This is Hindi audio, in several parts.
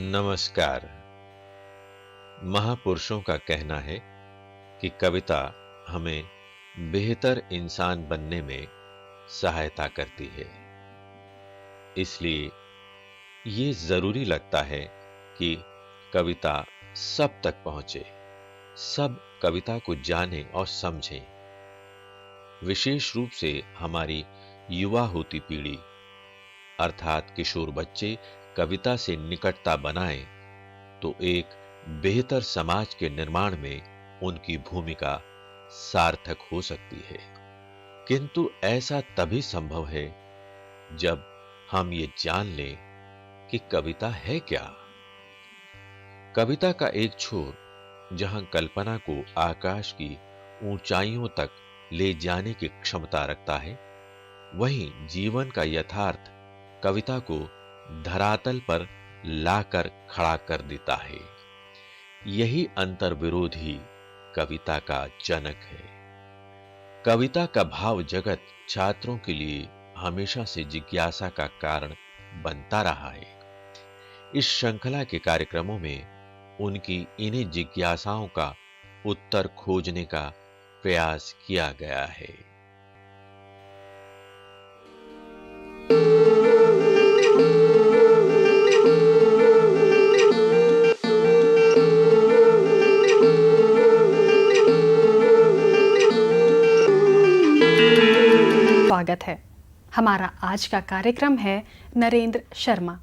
नमस्कार। महापुरुषों का कहना है कि कविता हमें बेहतर इंसान बनने में सहायता करती है। इसलिए ये जरूरी लगता है कि कविता सब तक पहुंचे, सब कविता को जानें और समझें। विशेष रूप से हमारी युवा होती पीढ़ी अर्थात किशोर बच्चे कविता से निकटता बनाएं तो एक बेहतर समाज के निर्माण में उनकी भूमिका सार्थक हो सकती है। किंतु ऐसा तभी संभव है जब हम ये जान लें कि कविता है क्या। कविता का एक छोर जहां कल्पना को आकाश की ऊंचाइयों तक ले जाने की क्षमता रखता है, वहीं जीवन का यथार्थ कविता को धरातल पर लाकर खड़ा कर देता है। यही अंतर्विरोध ही कविता का जनक है। कविता का भाव जगत छात्रों के लिए हमेशा से जिज्ञासा का कारण बनता रहा है। इस श्रृंखला के कार्यक्रमों में उनकी इन्हीं जिज्ञासाओं का उत्तर खोजने का प्रयास किया गया है। स्वागत है। हमारा आज का कार्यक्रम है नरेंद्र शर्मा।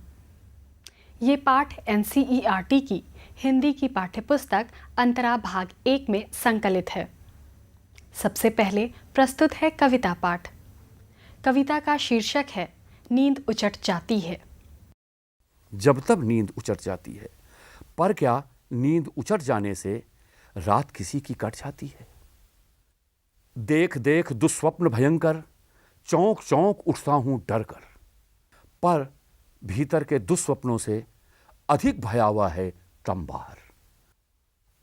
ये पाठ एनसीईआरटी की हिंदी की पाठ्यपुस्तक अंतरा भाग 1 में संकलित है। सबसे पहले प्रस्तुत है कविता पाठ। कविता का शीर्षक है नींद उचट जाती है। जब तब नींद उचट जाती है, पर क्या नींद उचट जाने से रात किसी की कट जाती है। देख देख दुस्वप्न भयंकर, चौंक चौंक उठता हूं डर कर, पर भीतर के दुस्वप्नों से अधिक भयावह है तंबार।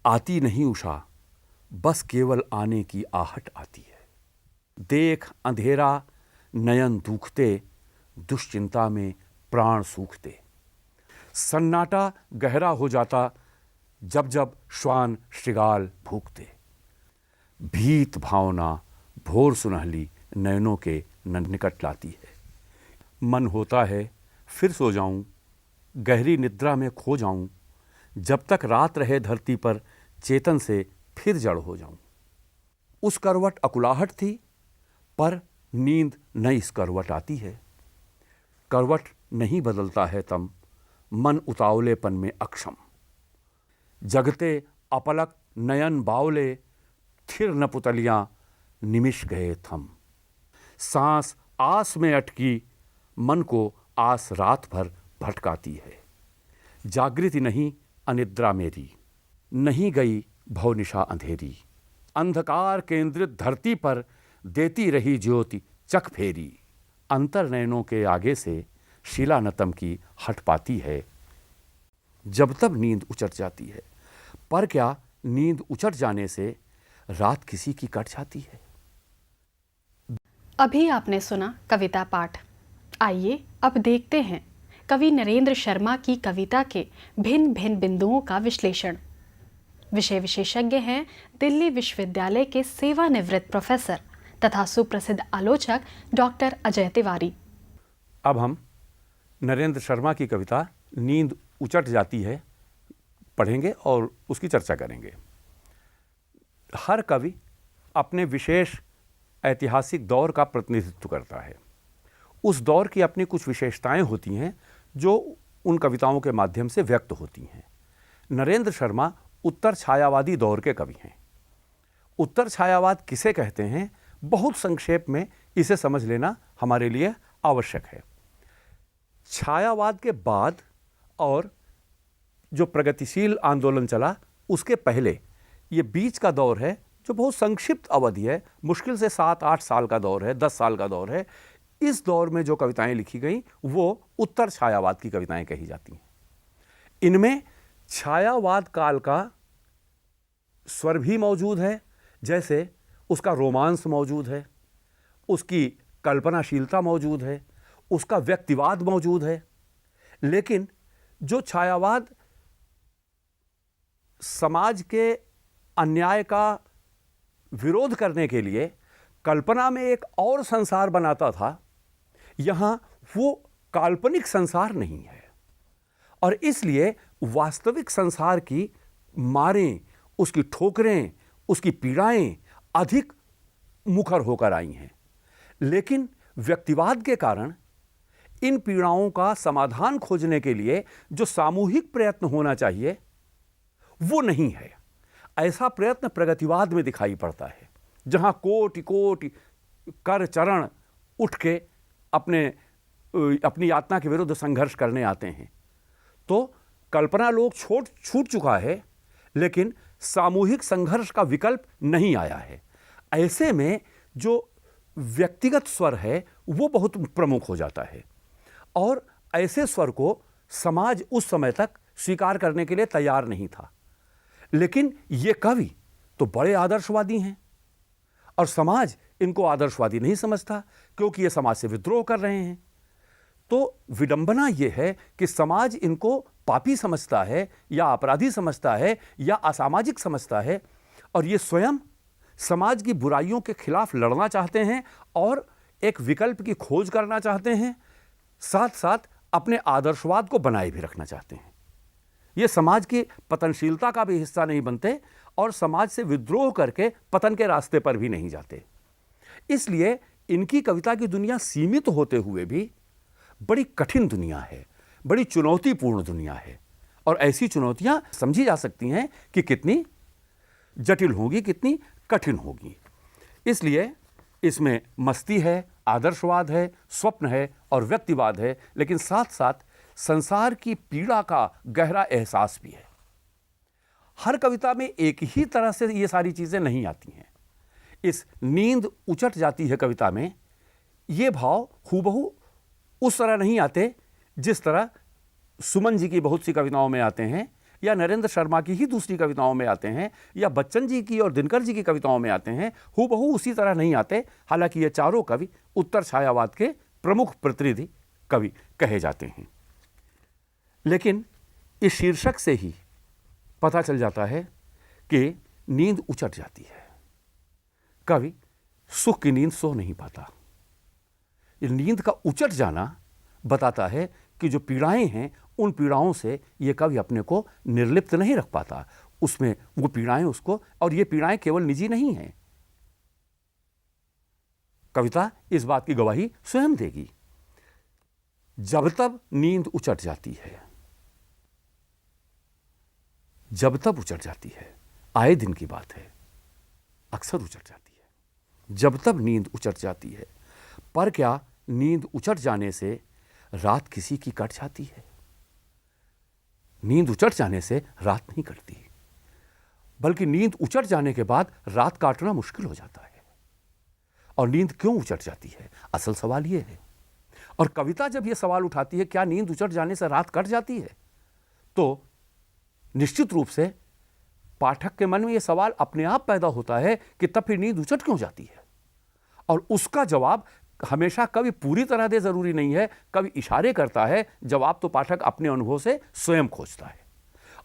आती नहीं उषा, बस केवल आने की आहट आती है। देख अंधेरा नयन दूखते, दुश्चिंता में प्राण सूखते। सन्नाटा गहरा हो जाता जब जब श्वान श्रृगाल भूखते। भीत भावना भोर सुनहली नयनों के निकट लाती है। मन होता है फिर सो जाऊं, गहरी निद्रा में खो जाऊं, जब तक रात रहे धरती पर चेतन से फिर जड़ हो जाऊं। उस करवट अकुलाहट थी, पर नींद नई इस करवट आती है। करवट नहीं बदलता है तम, मन उतावलेपन में अक्षम। जगते अपलक नयन बावले, थिर न पुतलियां निमिष गए थम। सांस आस में अटकी, मन को आस रात भर भटकाती है। जागृति नहीं अनिद्रा मेरी, नहीं गई भवनिशा अंधेरी। अंधकार केंद्रित धरती पर देती रही ज्योति चक फेरी। अंतर नयनों के आगे से शिला नतम की हट पाती है। जब तब नींद उचट जाती है, पर क्या नींद उचट जाने से रात किसी की कट जाती है। अभी आपने सुना कविता पाठ। आइए अब देखते हैं कवि नरेंद्र शर्मा की कविता के भिन्न भिन्न बिंदुओं का विश्लेषण। विषय विशेषज्ञ हैं दिल्ली विश्वविद्यालय के सेवानिवृत्त प्रोफेसर तथा सुप्रसिद्ध आलोचक डॉक्टर अजय तिवारी। अब हम नरेंद्र शर्मा की कविता नींद उचट जाती है पढ़ेंगे और उसकी चर्चा करेंगे। हर कवि अपने विशेष ऐतिहासिक दौर का प्रतिनिधित्व करता है। उस दौर की अपनी कुछ विशेषताएं होती हैं जो उन कविताओं के माध्यम से व्यक्त होती हैं। नरेंद्र शर्मा उत्तर छायावादी दौर के कवि हैं। उत्तर छायावाद किसे कहते हैं, बहुत संक्षेप में इसे समझ लेना हमारे लिए आवश्यक है। छायावाद के बाद और जो प्रगतिशील आंदोलन चला उसके पहले ये बीच का दौर है, जो बहुत संक्षिप्त अवधि है, मुश्किल से 7-8 साल का दौर है, 10 साल का दौर है। इस दौर में जो कविताएं लिखी गई वो उत्तर छायावाद की कविताएं कही जाती हैं। इनमें छायावाद काल का स्वर भी मौजूद है, जैसे उसका रोमांस मौजूद है, उसकी कल्पनाशीलता मौजूद है, उसका व्यक्तिवाद मौजूद है, लेकिन जो छायावाद समाज के अन्याय का विरोध करने के लिए कल्पना में एक और संसार बनाता था, यहां वो काल्पनिक संसार नहीं है और इसलिए वास्तविक संसार की मारें, उसकी ठोकरें, उसकी पीड़ाएं अधिक मुखर होकर आई हैं। लेकिन व्यक्तिवाद के कारण इन पीड़ाओं का समाधान खोजने के लिए जो सामूहिक प्रयत्न होना चाहिए वो नहीं है। ऐसा प्रयत्न प्रगतिवाद में दिखाई पड़ता है, जहां कोटि कोटि कर चरण उठ के अपनी यातना के विरुद्ध संघर्ष करने आते हैं। तो कल्पना लोग छूट चुका है, लेकिन सामूहिक संघर्ष का विकल्प नहीं आया है। ऐसे में जो व्यक्तिगत स्वर है वो बहुत प्रमुख हो जाता है और ऐसे स्वर को समाज उस समय तक स्वीकार करने के लिए तैयार नहीं था। लेकिन ये कवि तो बड़े आदर्शवादी हैं और समाज इनको आदर्शवादी नहीं समझता, क्योंकि ये समाज से विद्रोह कर रहे हैं। तो विडंबना ये है कि समाज इनको पापी समझता है या अपराधी समझता है या असामाजिक समझता है और ये स्वयं समाज की बुराइयों के खिलाफ लड़ना चाहते हैं और एक विकल्प की खोज करना चाहते हैं, साथ साथ अपने आदर्शवाद को बनाए भी रखना चाहते हैं। ये समाज की पतनशीलता का भी हिस्सा नहीं बनते और समाज से विद्रोह करके पतन के रास्ते पर भी नहीं जाते। इसलिए इनकी कविता की दुनिया सीमित होते हुए भी बड़ी कठिन दुनिया है, बड़ी चुनौतीपूर्ण दुनिया है और ऐसी चुनौतियां समझी जा सकती हैं कि कितनी जटिल होगी, कितनी कठिन होगी। इसलिए इसमें मस्ती है, आदर्शवाद है, स्वप्न है और व्यक्तिवाद है, लेकिन साथ साथ संसार की पीड़ा का गहरा एहसास भी है। हर कविता में एक ही तरह से ये सारी चीजें नहीं आती हैं। इस नींद उचट जाती है कविता में ये भाव हूबहू उस तरह नहीं आते जिस तरह सुमन जी की बहुत सी कविताओं में आते हैं या नरेंद्र शर्मा की ही दूसरी कविताओं में आते हैं या बच्चन जी की और दिनकर जी की कविताओं में आते हैं। हूबहू उसी तरह नहीं आते। हालांकि ये चारों कवि उत्तर छायावाद के प्रमुख प्रतिनिधि कवि कहे जाते हैं। लेकिन इस शीर्षक से ही पता चल जाता है कि नींद उचट जाती है। कवि सुख की नींद सो नहीं पाता। ये नींद का उचट जाना बताता है कि जो पीड़ाएं हैं उन पीड़ाओं से ये कवि अपने को निर्लिप्त नहीं रख पाता। उसमें वो पीड़ाएं उसको, और ये पीड़ाएं केवल निजी नहीं हैं। कविता इस बात की गवाही स्वयं देगी। जब तब नींद उचट जाती है, जब तब उचट जाती है, आए दिन की बात है, अक्सर उचट जाती है। जब तब नींद उचट जाती है, पर क्या नींद उचट जाने से रात किसी की कट जाती है? नींद उचट जाने से रात नहीं कटती, बल्कि नींद उचट जाने के बाद रात काटना मुश्किल हो जाता है। और नींद क्यों उचट जाती है, असल सवाल यह है। और कविता जब यह सवाल उठाती है क्या नींद उचट जाने से रात कट जाती है, तो निश्चित रूप से पाठक के मन में यह सवाल अपने आप पैदा होता है कि तब फिर नींद उचट क्यों जाती है। और उसका जवाब हमेशा कवि पूरी तरह दे जरूरी नहीं है। कवि इशारे करता है, जवाब तो पाठक अपने अनुभव से स्वयं खोजता है।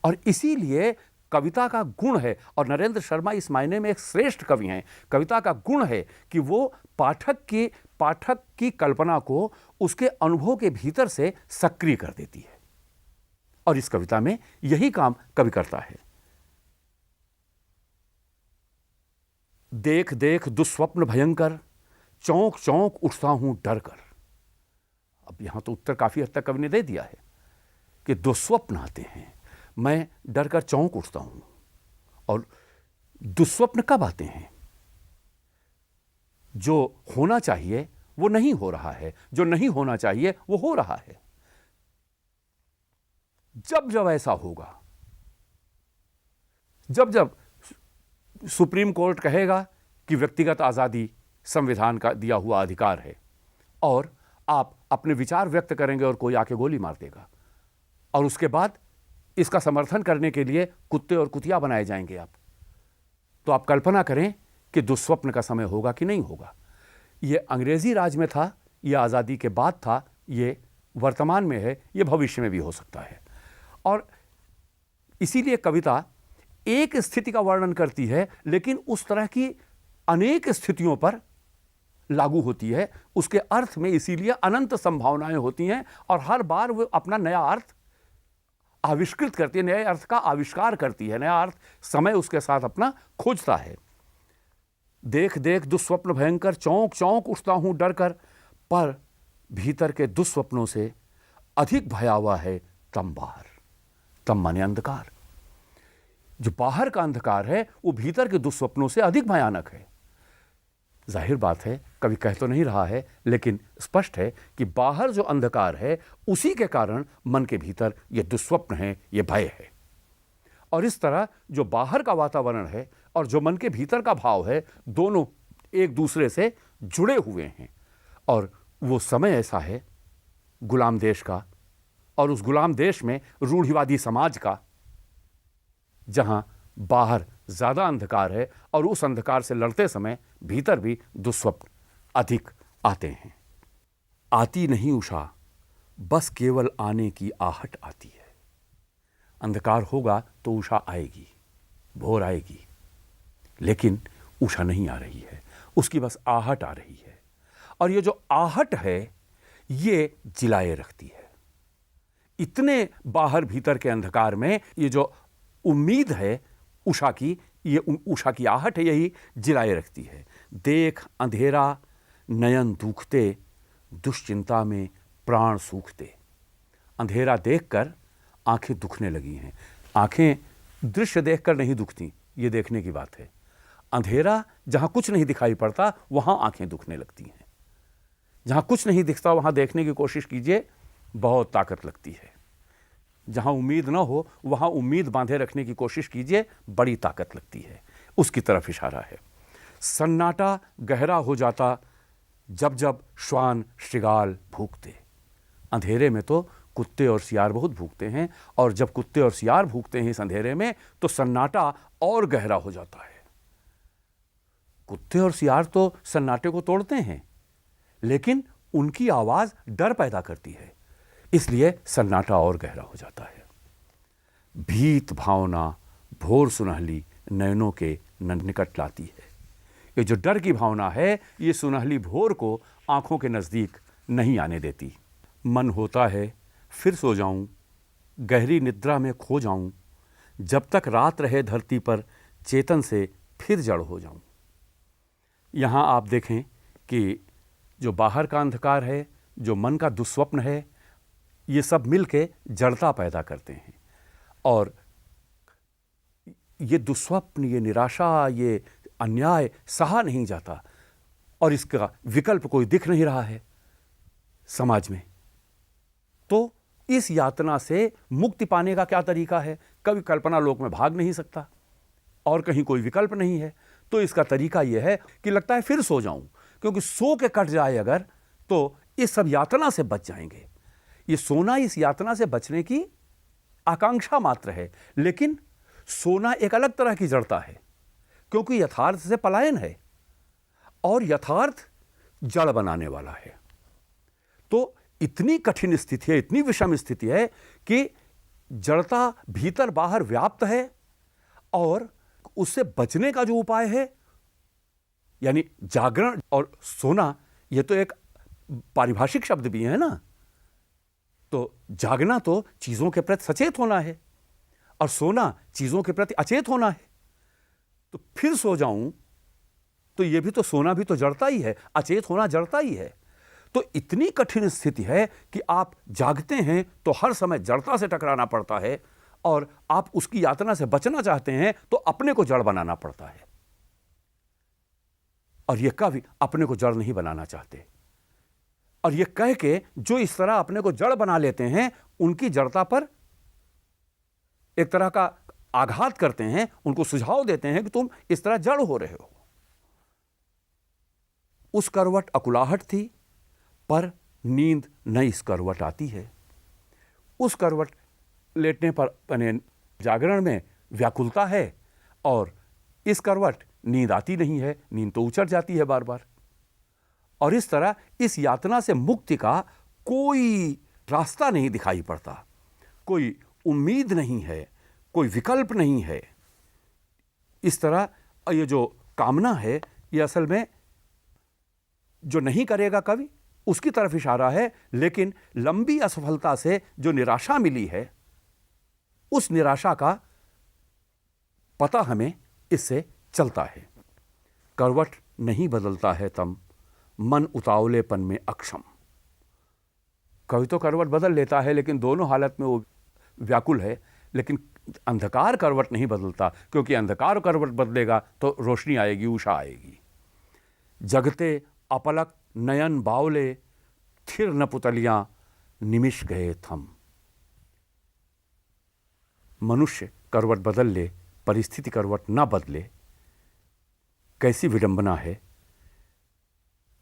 और इसीलिए कविता का गुण है, और नरेंद्र शर्मा इस मायने में एक श्रेष्ठ कवि हैं, कविता का गुण है कि वो पाठक की कल्पना को उसके अनुभव के भीतर से सक्रिय कर देती है। और इस कविता में यही काम कवि करता है। देख देख दुस्वप्न भयंकर, चौंक चौंक उठता हूं डर कर। अब यहां तो उत्तर काफी हद तक कवि ने दे दिया है कि दुस्वप्न आते हैं, मैं डर कर चौंक उठता हूं। और दुस्वप्न कब आते हैं? जो होना चाहिए वो नहीं हो रहा है, जो नहीं होना चाहिए वो हो रहा है। जब जब ऐसा होगा, जब जब सुप्रीम कोर्ट कहेगा कि व्यक्तिगत आजादी संविधान का दिया हुआ अधिकार है और आप अपने विचार व्यक्त करेंगे और कोई आके गोली मार देगा, और उसके बाद इसका समर्थन करने के लिए कुत्ते और कुतिया बनाए जाएंगे आप, तो आप कल्पना करें कि दुस्वप्न का समय होगा कि नहीं होगा। ये अंग्रेजी राज में था, ये आज़ादी के बाद था, ये वर्तमान में है, ये भविष्य में भी हो सकता है। और इसीलिए कविता एक स्थिति का वर्णन करती है, लेकिन उस तरह की अनेक स्थितियों पर लागू होती है। उसके अर्थ में इसीलिए अनंत संभावनाएं होती हैं और हर बार वो अपना नया अर्थ आविष्कृत करती है, नए अर्थ का आविष्कार करती है, नया अर्थ समय उसके साथ अपना खोजता है। देख देख दुस्वप्न भयंकर, चौंक चौंक उठता हूं डर कर, पर भीतर के दुस्वप्नों से अधिक भयावह है तम बाहर। तम माने अंधकार। जो बाहर का अंधकार है वो भीतर के दुस्वप्नों से अधिक भयानक है। जाहिर बात है, कभी कह तो नहीं रहा है, लेकिन स्पष्ट है कि बाहर जो अंधकार है उसी के कारण मन के भीतर ये दुस्वप्न है, ये भय है। और इस तरह जो बाहर का वातावरण है और जो मन के भीतर का भाव है, दोनों एक दूसरे से जुड़े हुए हैं। और वो समय ऐसा है गुलाम देश का, और उस गुलाम देश में रूढ़िवादी समाज का, जहां बाहर ज्यादा अंधकार है और उस अंधकार से लड़ते समय भीतर भी दुस्वप्न अधिक आते हैं। आती नहीं उषा, बस केवल आने की आहट आती है। अंधकार होगा तो उषा आएगी, भोर आएगी, लेकिन उषा नहीं आ रही है, उसकी बस आहट आ रही है। और ये जो आहट है ये जिलाए रखती है। इतने बाहर भीतर के अंधकार में ये जो उम्मीद है उषा की, ये उषा की आहट है, यही जिलाए रखती है। देख अंधेरा नयन दुखते, दुश्चिंता में प्राण सूखते। अंधेरा देखकर आंखें दुखने लगी हैं। आंखें दृश्य देखकर नहीं दुखती, ये देखने की बात है। अंधेरा जहां कुछ नहीं दिखाई पड़ता वहां आंखें दुखने लगती हैं। जहां कुछ नहीं दिखता वहां देखने की कोशिश कीजिए, बहुत ताकत लगती है। जहां उम्मीद ना हो वहां उम्मीद बांधे रखने की कोशिश कीजिए, बड़ी ताकत लगती है। उसकी तरफ इशारा है। सन्नाटा गहरा हो जाता जब जब श्वान श्रृगाल भूखते। अंधेरे में तो कुत्ते और सियार बहुत भूखते हैं, और जब कुत्ते और सियार भूखते हैं इस अंधेरे में तो सन्नाटा और गहरा हो जाता है। कुत्ते और सियार तो सन्नाटे को तोड़ते हैं, लेकिन उनकी आवाज डर पैदा करती है, इसलिए सन्नाटा और गहरा हो जाता है। भीत भावना भोर सुनहली नयनों के निकट लाती है। ये जो डर की भावना है ये सुनहली भोर को आंखों के नजदीक नहीं आने देती। मन होता है फिर सो जाऊं, गहरी निद्रा में खो जाऊं, जब तक रात रहे धरती पर चेतन से फिर जड़ हो जाऊं। यहां आप देखें कि जो बाहर का अंधकार है, जो मन का दुस्वप्न है, ये सब मिलके जड़ता पैदा करते हैं। और ये दुस्वप्न, ये निराशा, ये अन्याय सहा नहीं जाता, और इसका विकल्प कोई दिख नहीं रहा है समाज में। तो इस यातना से मुक्ति पाने का क्या तरीका है? कभी कल्पना लोक में भाग नहीं सकता और कहीं कोई विकल्प नहीं है, तो इसका तरीका यह है कि लगता है फिर सो जाऊं, क्योंकि सो के कट जाए अगर तो इस सब यातना से बच जाएंगे। ये सोना इस यातना से बचने की आकांक्षा मात्र है, लेकिन सोना एक अलग तरह की जड़ता है, क्योंकि यथार्थ से पलायन है और यथार्थ जड़ बनाने वाला है। तो इतनी कठिन स्थिति है, इतनी विषम स्थिति है कि जड़ता भीतर बाहर व्याप्त है, और उससे बचने का जो उपाय है, यानी जागरण और सोना, यह तो एक पारिभाषिक शब्द भी है ना। तो जागना तो चीजों के प्रति सचेत होना है, और सोना चीजों के प्रति अचेत होना है। तो फिर सो जाऊं तो यह भी तो, सोना भी तो जड़ता ही है, अचेत होना जड़ता ही है। तो इतनी कठिन स्थिति है कि आप जागते हैं तो हर समय जड़ता से टकराना पड़ता है, और आप उसकी यातना से बचना चाहते हैं तो अपने को जड़ बनाना पड़ता है। और यह कभी अपने को जड़ नहीं बनाना चाहते, और यह कह के जो इस तरह अपने को जड़ बना लेते हैं उनकी जड़ता पर एक तरह का आघात करते हैं, उनको सुझाव देते हैं कि तुम इस तरह जड़ हो रहे हो। उस करवट अकुलाहट थी, पर नींद नई इस करवट आती है। उस करवट लेटने पर जागरण में व्याकुलता है, और इस करवट नींद आती नहीं है, नींद तो उचट जाती है बार बार। और इस तरह इस यातना से मुक्ति का कोई रास्ता नहीं दिखाई पड़ता, कोई उम्मीद नहीं है, कोई विकल्प नहीं है। इस तरह ये जो कामना है, ये असल में जो नहीं करेगा कवि, उसकी तरफ इशारा है। लेकिन लंबी असफलता से जो निराशा मिली है, उस निराशा का पता हमें इससे चलता है। करवट नहीं बदलता है तम, मन उतावलेपन में अक्षम। कवि तो करवट बदल लेता है, लेकिन दोनों हालत में वो व्याकुल है। लेकिन अंधकार करवट नहीं बदलता, क्योंकि अंधकार करवट बदलेगा तो रोशनी आएगी, उषा आएगी। जगते अपलक नयन बावले, थिर न पुतलियां निमिष गए थम। मनुष्य करवट बदल ले, परिस्थिति करवट ना बदले, कैसी विडंबना है।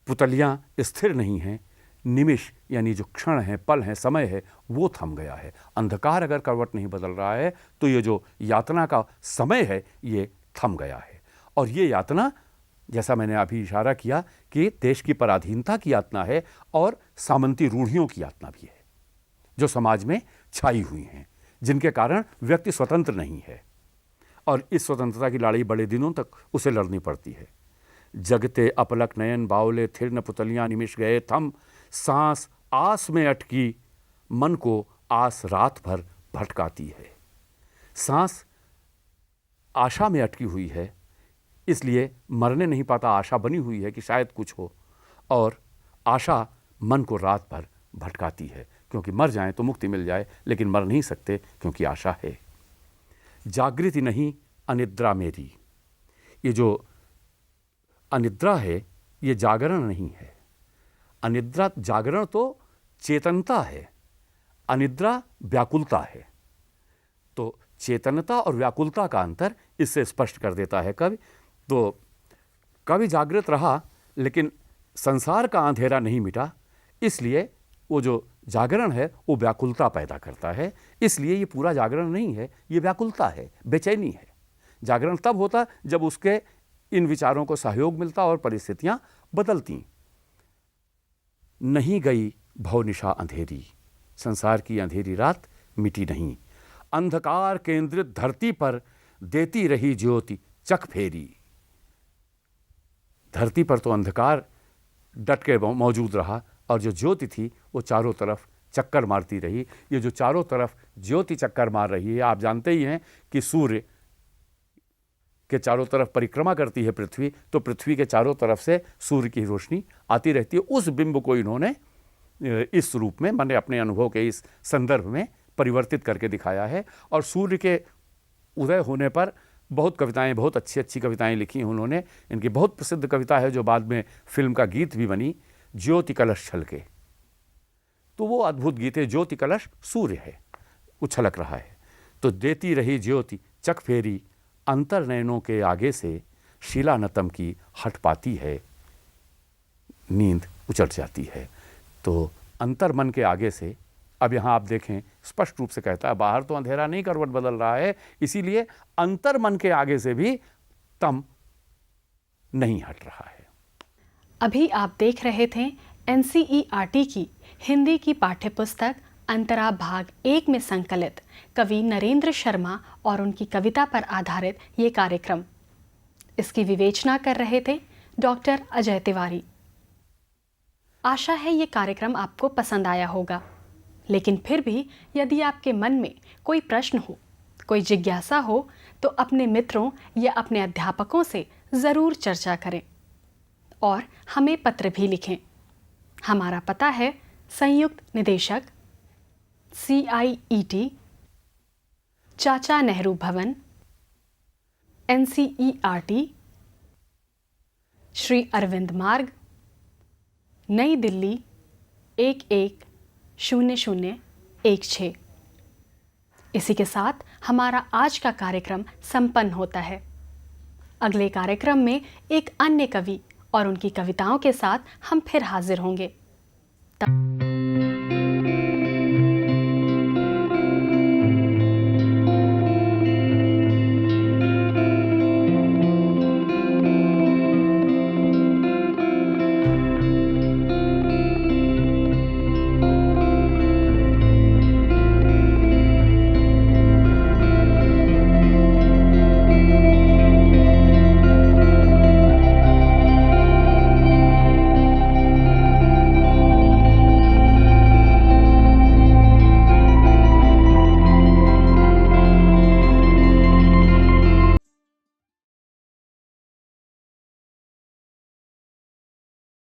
पुतलियां स्थिर नहीं हैं, निमिष यानी जो क्षण है, पल है, समय है, वो थम गया है। अंधकार अगर करवट नहीं बदल रहा है तो ये जो यातना का समय है, ये थम गया है। और ये यातना, जैसा मैंने अभी इशारा किया कि देश की पराधीनता की यातना है और सामंती रूढ़ियों की यातना भी है, जो समाज में छाई हुई हैं, जिनके कारण व्यक्ति स्वतंत्र नहीं है। और इस स्वतंत्रता की लड़ाई बड़े दिनों तक उसे लड़नी पड़ती है। जगते अपलक नयन बावले, थिर न पुतलियां निमिष गए थम। सांस आस में अटकी, मन को आस रात भर भटकाती है। सांस आशा में अटकी हुई है, इसलिए मरने नहीं पाता, आशा बनी हुई है कि शायद कुछ हो। और आशा मन को रात भर भटकाती है, क्योंकि मर जाएं तो मुक्ति मिल जाए, लेकिन मर नहीं सकते क्योंकि आशा है। जागृति नहीं अनिद्रा मेरी। ये जो अनिद्रा है, ये जागरण नहीं है। अनिद्रा, जागरण तो चेतनता है, अनिद्रा व्याकुलता है। तो चेतनता और व्याकुलता का अंतर इससे स्पष्ट कर देता है कवि। तो कवि जागृत रहा, लेकिन संसार का अंधेरा नहीं मिटा, इसलिए वो जो जागरण है वो व्याकुलता पैदा करता है। इसलिए ये पूरा जागरण नहीं है, ये व्याकुलता है, बेचैनी है। जागरण तब होता जब उसके इन विचारों को सहयोग मिलता और परिस्थितियां बदलती। नहीं गई भवनिशा अंधेरी, संसार की अंधेरी रात मिटी नहीं। अंधकार केंद्रित धरती पर देती रही ज्योति चक फेरी। धरती पर तो अंधकार डट के मौजूद रहा, और जो ज्योति थी वो चारों तरफ चक्कर मारती रही। ये जो चारों तरफ ज्योति चक्कर मार रही है, आप जानते ही हैं कि सूर्य के चारों तरफ परिक्रमा करती है पृथ्वी, तो पृथ्वी के चारों तरफ से सूर्य की रोशनी आती रहती है। उस बिंब को इन्होंने इस रूप में, मैंने अपने अनुभव के इस संदर्भ में परिवर्तित करके दिखाया है। और सूर्य के उदय होने पर बहुत कविताएं, बहुत अच्छी अच्छी कविताएं लिखी हैं उन्होंने। इनकी बहुत प्रसिद्ध कविता है जो बाद में फिल्म का गीत भी बनी, ज्योति कलश छलके। तो वो अद्भुत गीत है। ज्योति कलश सूर्य है, वो छलक रहा है। तो देती रही ज्योति चक फेरी, अंतर नयनों के आगे से शीला नतम की हट पाती है, नींद उचट जाती है। तो अंतर मन के आगे से, अब यहाँ आप देखें स्पष्ट रूप से कहता है, बाहर तो अंधेरा नहीं करवट बदल रहा है, इसीलिए अंतर मन के आगे से भी तम नहीं हट रहा है। अभी आप देख रहे थे एनसीईआरटी की हिंदी की पाठ्यपुस्तक अंतरा भाग 1 में संकलित कवि नरेंद्र शर्मा और उनकी कविता पर आधारित ये कार्यक्रम। इसकी विवेचना कर रहे थे डॉक्टर अजय तिवारी। आशा है ये कार्यक्रम आपको पसंद आया होगा, लेकिन फिर भी यदि आपके मन में कोई प्रश्न हो, कोई जिज्ञासा हो, तो अपने मित्रों या अपने अध्यापकों से ज़रूर चर्चा करें और हमें पत्र भी लिखें। हमारा पता है संयुक्त निदेशक CIET, चाचा नेहरू भवन, NCERT, श्री अरविंद मार्ग, नई दिल्ली 110016। इसी के साथ हमारा आज का कार्यक्रम संपन्न होता है। अगले कार्यक्रम में एक अन्य कवि और उनकी कविताओं के साथ हम फिर हाजिर होंगे।